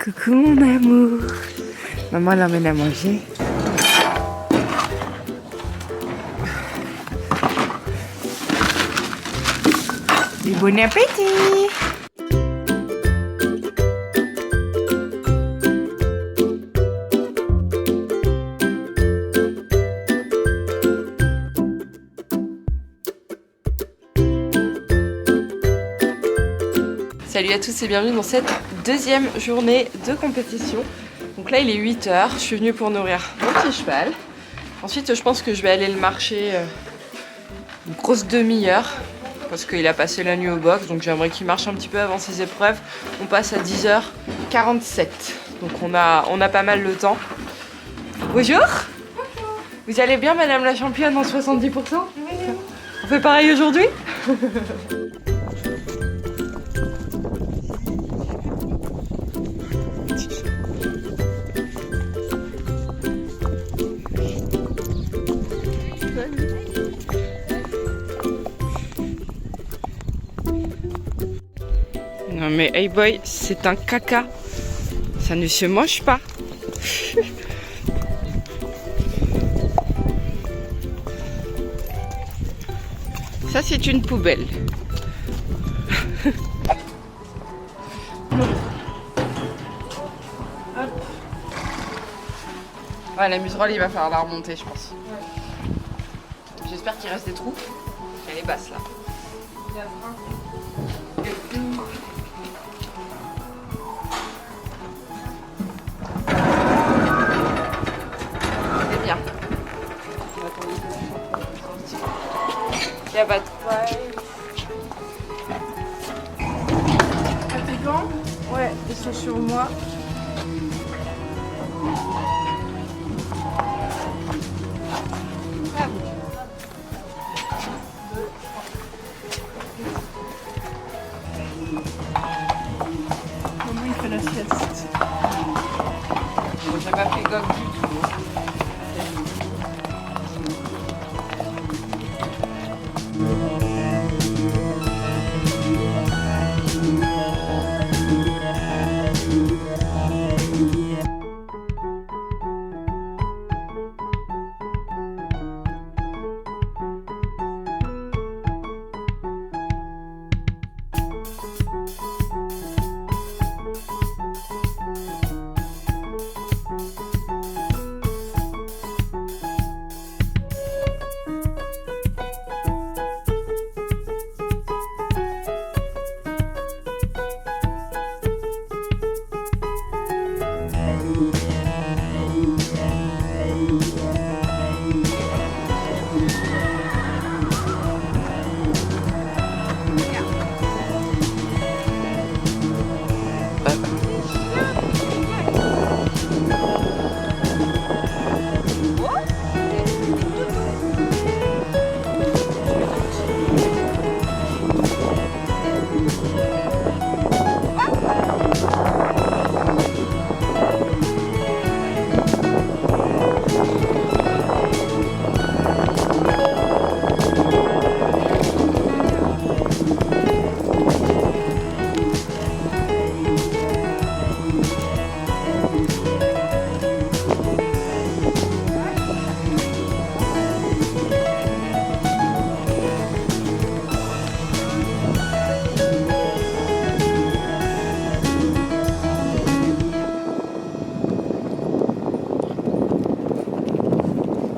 Coucou mon amour. Maman l'emmène à manger. Et bon appétit. Salut à tous et bienvenue dans cette deuxième journée de compétition. Donc là il est 8h, je suis venue pour nourrir mon petit cheval. Ensuite je pense que je vais aller le marcher une grosse demi-heure parce qu'il a passé la nuit au box, donc j'aimerais qu'il marche un petit peu avant ses épreuves. On passe à 10h47, donc on a pas mal le temps. Bonjour. Vous allez bien madame la championne en 70%? On fait pareil aujourd'hui? Non mais hey boy, c'est un caca. Ça ne se mange pas. Ça c'est une poubelle. Ouais, la muserolle il va falloir la remonter je pense. Ouais. J'espère qu'il reste des trous. Elle est basse là. C'est bien. Il n'y a pas de quoi. Tes gants? Ouais, ils sont sur moi. Comment il fait la sieste? J'ai pas fait gomme du tout.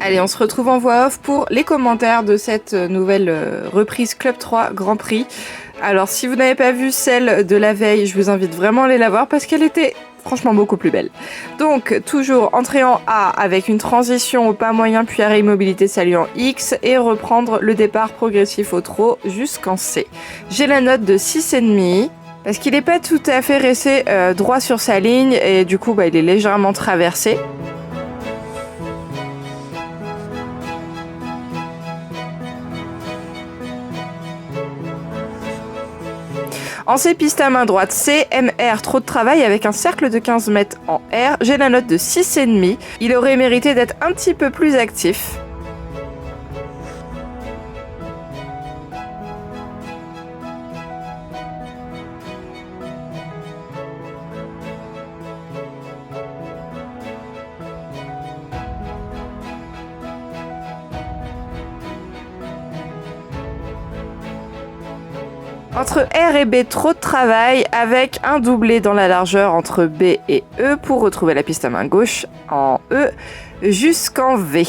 Allez, on se retrouve en voix off pour les commentaires de cette nouvelle reprise Club 3 Grand Prix. Alors, si vous n'avez pas vu celle de la veille, je vous invite vraiment à aller la voir parce qu'elle était franchement beaucoup plus belle. Donc, toujours entrer en A avec une transition au pas moyen puis arrêt immobilité salut en X et reprendre le départ progressif au trot jusqu'en C. J'ai la note de 6,5 parce qu'il n'est pas tout à fait resté droit sur sa ligne et du coup, il est légèrement traversé. En C, piste à main droite, C, MR, trop de travail avec un cercle de 15 mètres en R. J'ai la note de 6,5. Il aurait mérité d'être un petit peu plus actif. Entre R et B, trop de travail avec un doublé dans la largeur entre B et E pour retrouver la piste à main gauche en E jusqu'en V.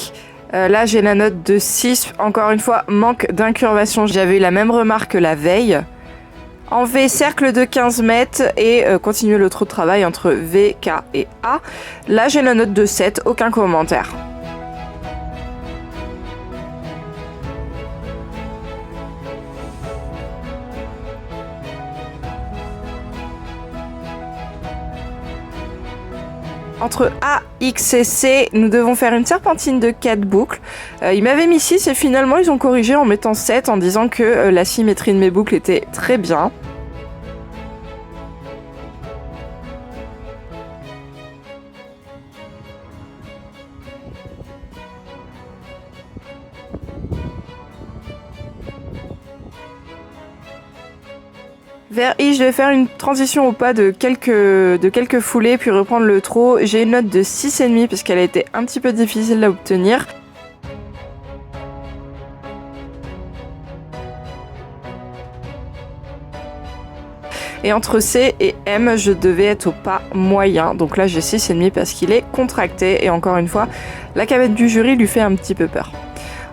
Là, j'ai la note de 6. Encore une fois, manque d'incurvation. J'avais eu la même remarque la veille. En V, cercle de 15 mètres et continuer le trop de travail entre V, K et A. Là, j'ai la note de 7. Aucun commentaire. Entre A, X et C, nous devons faire une serpentine de 4 boucles. Ils m'avaient mis 6 et finalement ils ont corrigé en mettant 7 en disant que la symétrie de mes boucles était très bien. Vers I, je vais faire une transition au pas de quelques foulées, puis reprendre le trot. J'ai une note de 6,5 parce qu'elle a été un petit peu difficile à obtenir. Et entre C et M, je devais être au pas moyen. Donc là, j'ai 6,5 parce qu'il est contracté. Et encore une fois, la cavette du jury lui fait un petit peu peur.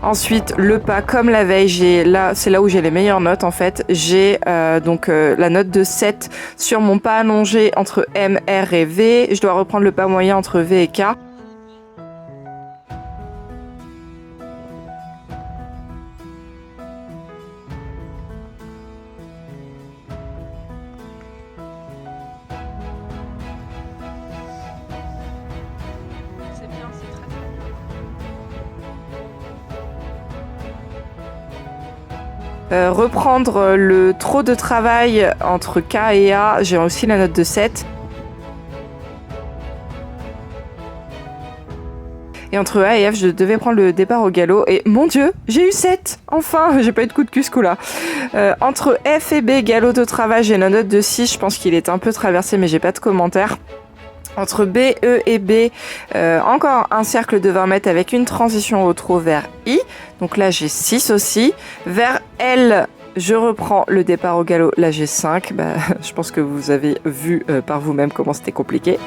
Ensuite, le pas, comme la veille, c'est là où j'ai les meilleures notes en fait. J'ai la note de 7 sur mon pas allongé entre M, R et V. Je dois reprendre le pas moyen entre V et K. C'est bien, c'est très bien. Reprendre le trop de travail entre K et A, j'ai aussi la note de 7. Et entre A et F, je devais prendre le départ au galop. Et mon Dieu, j'ai eu 7. Enfin, j'ai pas eu de coup de cul ce coup-là. Entre F et B, galop de travail, j'ai la note de 6. Je pense qu'il est un peu traversé, mais j'ai pas de commentaire. Entre B, E et B, encore un cercle de 20 mètres avec une transition au trot vers I. Donc là, j'ai 6 aussi. Vers L, je reprends le départ au galop. Là, j'ai 5. Je pense que vous avez vu par vous-même comment c'était compliqué.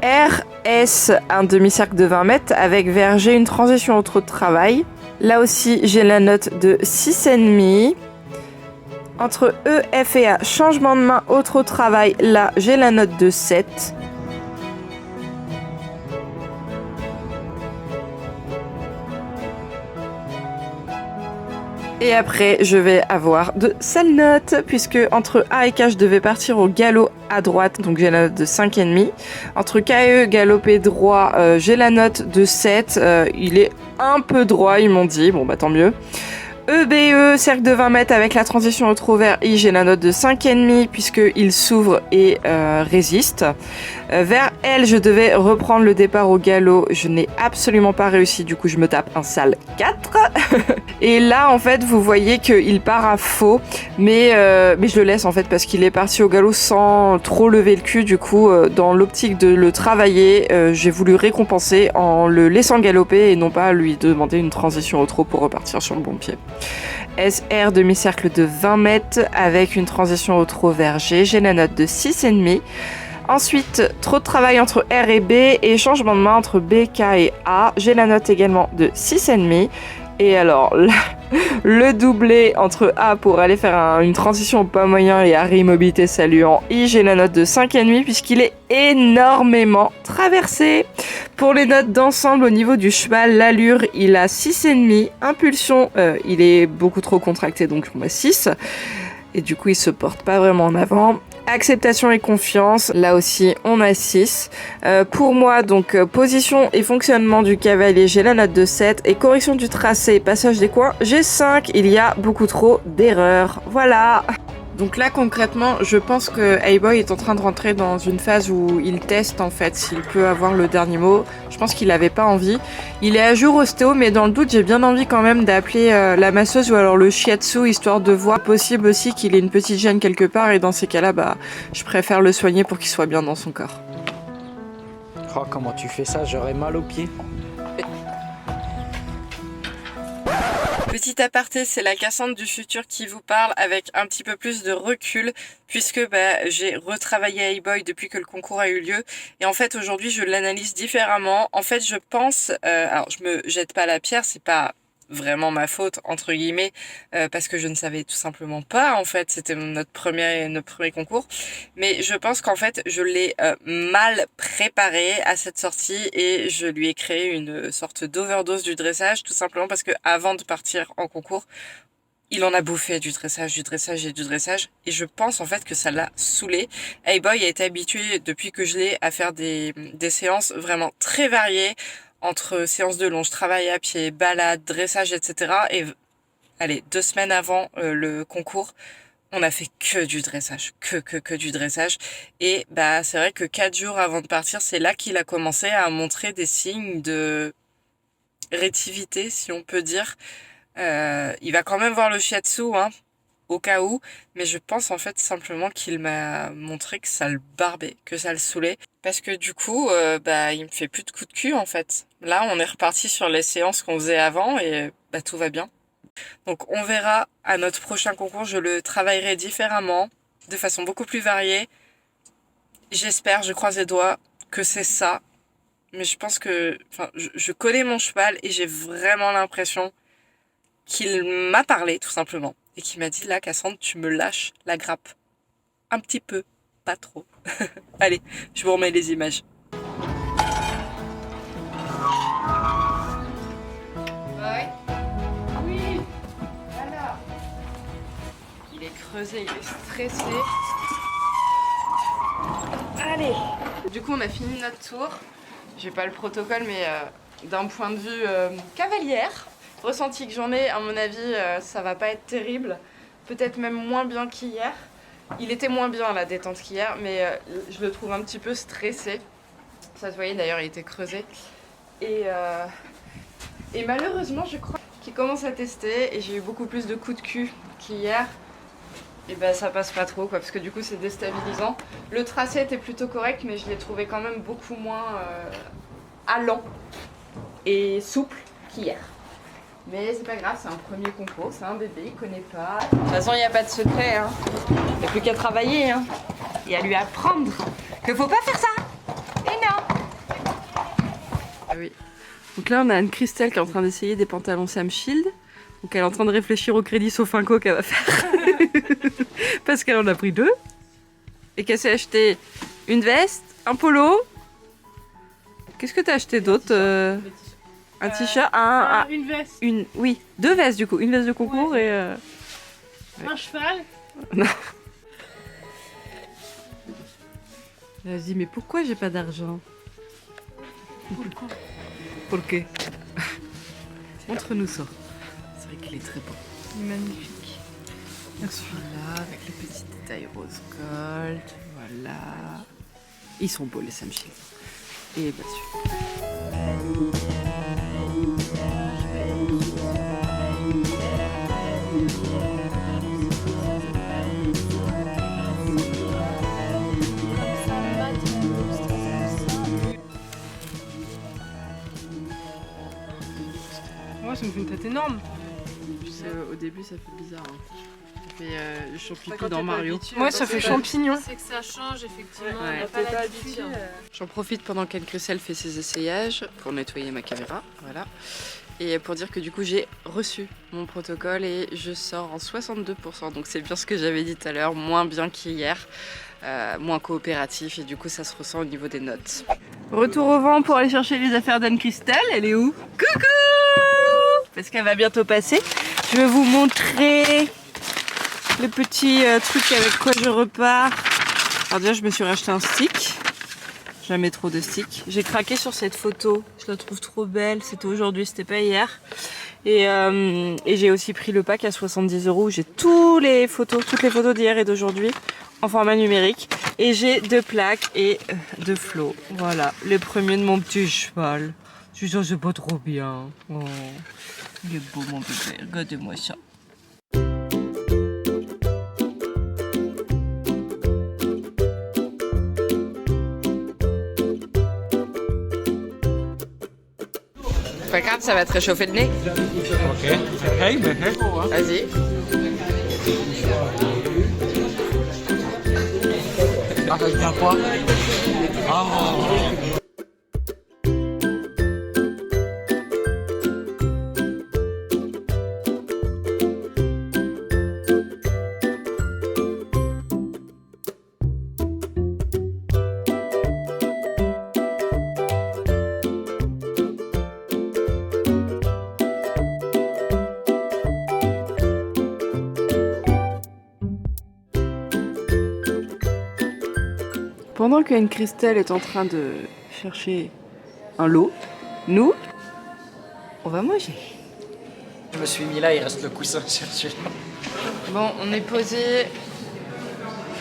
R, S, un demi-cercle de 20 mètres avec vers G une transition au trot de travail. Là aussi, j'ai la note de 6,5. Entre E, F et A, changement de main au trot de travail. Là, j'ai la note de 7. Et après, je vais avoir de sales notes, puisque entre A et K, je devais partir au galop à droite, donc j'ai la note de 5,5. Entre K et E, galopé droit, j'ai la note de 7. Il est un peu droit, ils m'ont dit. Bon, tant mieux. EBE, cercle de 20 mètres avec la transition au trot vers I, j'ai la note de 5,5 puisqu'il s'ouvre et résiste. Vers L, je devais reprendre le départ au galop. Je n'ai absolument pas réussi, du coup je me tape un sale 4. Et là, en fait, vous voyez qu'il part à faux, mais je le laisse en fait parce qu'il est parti au galop sans trop lever le cul. Du coup, dans l'optique de le travailler, j'ai voulu récompenser en le laissant galoper et non pas lui demander une transition au trot pour repartir sur le bon pied. SR, demi-cercle de 20 mètres avec une transition au trot vers G. J'ai la note de 6,5. Ensuite, trop de travail entre R et B et changement de main entre B, K et A. J'ai la note également de 6,5. Et alors, le doublé entre A pour aller faire une transition au pas moyen et arrêt immobilité saluant I, j'ai la note de 5,5 puisqu'il est énormément traversé. Pour les notes d'ensemble au niveau du cheval, l'allure, il a 6,5. Impulsion, il est beaucoup trop contracté, donc on a 6. Et du coup, il se porte pas vraiment en avant. Acceptation et confiance, là aussi on a 6. Pour moi, donc position et fonctionnement du cavalier, j'ai la note de 7. Et correction du tracé et passage des coins, j'ai 5. Il y a beaucoup trop d'erreurs. Voilà. Donc là concrètement, je pense que A-Boy est en train de rentrer dans une phase où il teste en fait s'il peut avoir le dernier mot. Je pense qu'il n'avait pas envie. Il est à jour ostéo, mais dans le doute, j'ai bien envie quand même d'appeler la masseuse ou alors le shiatsu, histoire de voir possible aussi qu'il ait une petite gêne quelque part. Et dans ces cas-là, je préfère le soigner pour qu'il soit bien dans son corps. Oh, comment tu fais ça? J'aurais mal aux pieds. Petit aparté, c'est la Cassandre du futur qui vous parle avec un petit peu plus de recul puisque j'ai retravaillé Hey-Boy depuis que le concours a eu lieu et en fait aujourd'hui je l'analyse différemment. En fait je pense, alors je me jette pas la pierre, c'est pas vraiment ma faute entre guillemets parce que je ne savais tout simplement pas en fait, c'était notre premier concours, mais je pense qu'en fait je l'ai mal préparé à cette sortie et je lui ai créé une sorte d'overdose du dressage tout simplement parce que avant de partir en concours il en a bouffé du dressage et je pense en fait que ça l'a saoulé. Hey-Boy a été habitué depuis que je l'ai à faire des séances vraiment très variées entre séances de longe, travail à pied, balade, dressage, etc. Et allez, 2 semaines avant le concours, on a fait que du dressage, que du dressage. Et c'est vrai que 4 jours avant de partir, c'est là qu'il a commencé à montrer des signes de rétivité, si on peut dire. Il va quand même voir le shiatsu, hein, au cas où, mais je pense en fait simplement qu'il m'a montré que ça le barbait, que ça le saoulait, parce que du coup, il me fait plus de coups de cul en fait. Là, on est reparti sur les séances qu'on faisait avant et tout va bien. Donc on verra à notre prochain concours, je le travaillerai différemment, de façon beaucoup plus variée. J'espère, je croise les doigts, que c'est ça. Mais je pense que, je connais mon cheval et j'ai vraiment l'impression qu'il m'a parlé tout simplement et qu'il m'a dit là Cassandre tu me lâches la grappe un petit peu, pas trop. Allez, je vous remets les images. Oui, voilà. Il est creusé, il est stressé. Allez. Du coup on a fini notre tour. J'ai pas le protocole mais d'un point de vue cavalière, ressenti que j'en ai, à mon avis, ça va pas être terrible. Peut-être même moins bien qu'hier. Il était moins bien la détente qu'hier, mais je le trouve un petit peu stressé. Ça se voyait d'ailleurs, il était creusé. Et malheureusement, je crois qu'il commence à tester et j'ai eu beaucoup plus de coups de cul qu'hier. Et ça passe pas trop, quoi, parce que du coup c'est déstabilisant. Le tracé était plutôt correct, mais je l'ai trouvé quand même beaucoup moins allant et souple qu'hier. Mais c'est pas grave, c'est un premier concours, c'est un bébé, il connaît pas. De toute façon, il n'y a pas de secret, hein. Il n'y a plus qu'à travailler, hein. Et à lui apprendre que faut pas faire ça. Et non. Ah oui. Donc là, on a Anne-Christelle qui est en train d'essayer des pantalons Sam Shield. Donc elle est en train de réfléchir au crédit Sofinco qu'elle va faire. Parce qu'elle en a pris 2. Et qu'elle s'est acheté une veste, un polo. Qu'est-ce que t'as acheté d'autre un t-shirt, une veste. Oui, 2 vestes du coup, une veste de concours et un cheval. Non. Elle se dit mais pourquoi j'ai pas d'argent? Pourquoi? Montre-nous ça. C'est vrai qu'il est très beau. Magnifique. Merci. Voilà, avec les petits détails rose gold. Voilà. Ils sont beaux les Sam Shield. Et bien sûr. Moi, ça me fait une tête énorme. Au début, ça fait bizarre. Hein. Ça fait le champignon dans Mario. Moi, ça fait champignon. C'est que ça change, effectivement. Ouais. On n'a pas l'habitude. J'en profite pendant qu'Anne-Christelle fait ses essayages pour nettoyer ma caméra. Voilà. Et pour dire que du coup, j'ai reçu mon protocole et je sors en 62%. Donc c'est bien ce que j'avais dit tout à l'heure, moins bien qu'hier. Moins coopératif et du coup ça se ressent au niveau des notes. Retour au vent pour aller chercher les affaires d'Anne-Christelle. Elle est où? Coucou! Parce qu'elle va bientôt passer. Je vais vous montrer le petit truc avec quoi je repars. Alors déjà je me suis racheté un stick. Jamais trop de sticks. J'ai craqué sur cette photo. Je la trouve trop belle. C'était aujourd'hui, c'était pas hier. Et j'ai aussi pris le pack à 70 € où j'ai toutes les photos d'hier et d'aujourd'hui en format numérique. Et j'ai 2 plaques et 2 flots. Voilà, les premiers de mon petit cheval. Je suis c'est pas trop bien. Oh, il est beau mon bébé, regardez-moi ça. Regarde, ça va te réchauffer le nez. Ok. Hey, mais hey. Vas-y. Ah, ça vient pas. Oh. Pendant qu'Anne-Christelle est en train de chercher un lot, nous, on va manger. Je me suis mis là, il reste le coussin cherché. Bon, on est posé.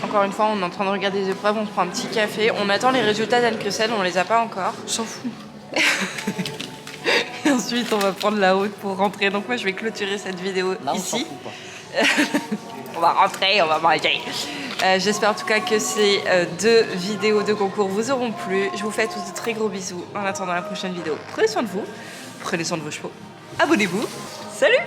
Encore une fois, on est en train de regarder les épreuves, on se prend un petit café. On attend les résultats d'Anne-Christelle, on les a pas encore. S'en fout. Et ensuite, on va prendre la haute pour rentrer. Donc moi, je vais clôturer cette vidéo Là, on ici. s'en fout pas. On va rentrer, on va manger. J'espère en tout cas que ces 2 vidéos de concours vous auront plu. Je vous fais tous de très gros bisous en attendant la prochaine vidéo. Prenez soin de vous, prenez soin de vos chevaux. Abonnez-vous. Salut!